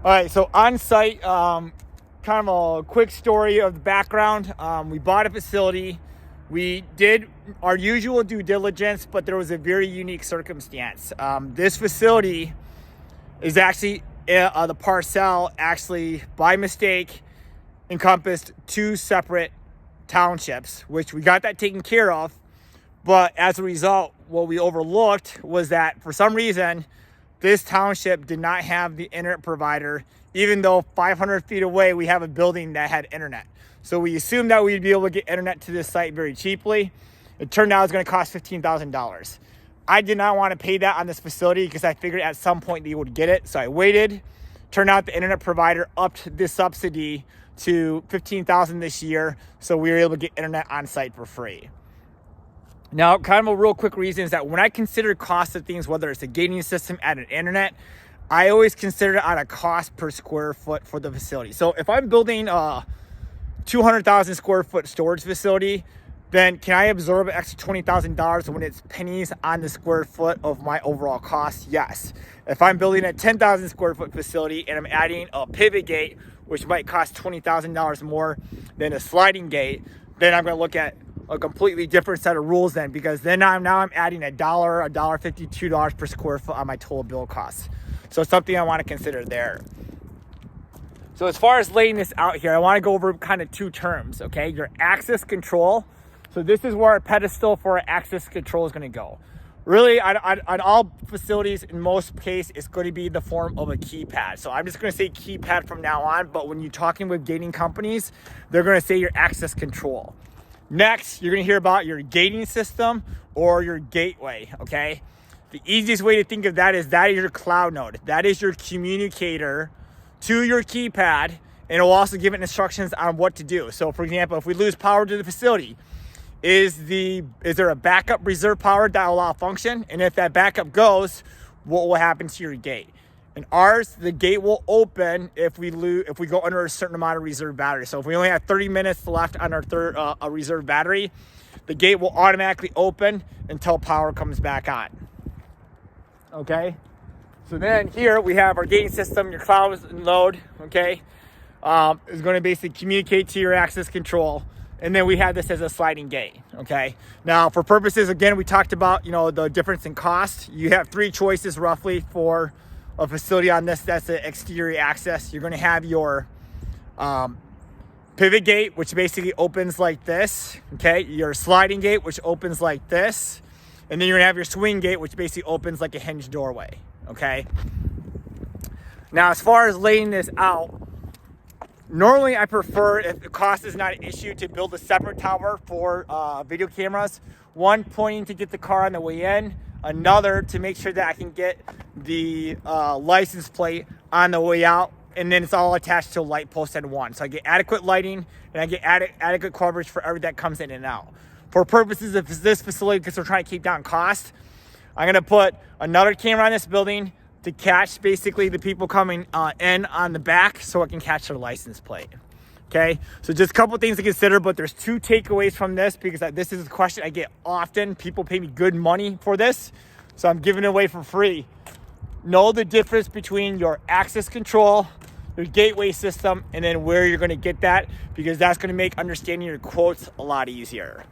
All right, so on site, kind of a quick story of the background. We bought a facility. We did our usual due diligence, but there was a very unique circumstance. This facility is actually, the parcel actually by mistake encompassed two separate townships, which we got that taken care of. But as a result, what we overlooked was that for some reason, this township did not have the internet provider, even though 500 feet away, we have a building that had internet. So we assumed that we'd be able to get internet to this site very cheaply. It turned out it was gonna cost $15,000. I did not want to pay that on this facility because I figured at some point they would get it. So I waited. Turned out the internet provider upped the subsidy to $15,000 this year. So we were able to get internet on site for free. Now, kind of a real quick reason is that when I consider cost of things, whether it's a gating system and an internet, I always consider it on a cost per square foot for the facility. So if I'm building a 200,000 square foot storage facility, then can I absorb an extra $20,000 when it's pennies on the square foot of my overall cost? Yes. If I'm building a 10,000 square foot facility and I'm adding a pivot gate, which might cost $20,000 more than a sliding gate, then I'm going to look at a completely different set of rules then, because then I'm adding $1, $1.50, $2 per square foot on my total bill costs. So it's something I want to consider there. So as far as laying this out here, I want to go over kind of two terms, okay? Your access control. So this is where our pedestal for our access control is going to go. Really, on all facilities, in most cases, it's going to be the form of a keypad. So I'm just going to say keypad from now on, but when you're talking with gating companies, they're going to say your access control. Next, you're going to hear about your gating system or your gateway, okay? The easiest way to think of that is your cloud node. That is your communicator to your keypad, and it will also give it instructions on what to do. So for example, if we lose power to the facility, is there a backup reserve power that will allow function? And if that backup goes, what will happen to your gate? In ours, the gate will open if we go under a certain amount of reserve battery. So if we only have 30 minutes left on our a reserve battery, the gate will automatically open until power comes back on. Okay? So then here we have our gating system, your cloud node, okay? Is going to basically communicate to your access control. And then we have this as a sliding gate, okay? Now, for purposes, again, we talked about, the difference in cost. You have three choices roughly for a facility on this. That's the exterior access. You're going to have your pivot gate, which basically opens like this, okay? Your sliding gate, which opens like this. And then you're going to have your swing gate, which basically opens like a hinged doorway, okay? Now, as far as laying this out, normally I prefer, if the cost is not an issue, to build a separate tower for video cameras. One pointing to get the car on the way in, another to make sure that I can get the license plate on the way out, and then it's all attached to a light post at one. So I get adequate lighting and I get adequate coverage for everything that comes in and out. For purposes of this facility, because we're trying to keep down cost, I'm going to put another camera on this building to catch basically the people coming in on the back so I can catch their license plate. Okay, so just a couple things to consider, but there's two takeaways from this, because this is a question I get often. People pay me good money for this, so I'm giving it away for free. Know the difference between your access control, your gateway system, and then where you're going to get that, because that's going to make understanding your quotes a lot easier.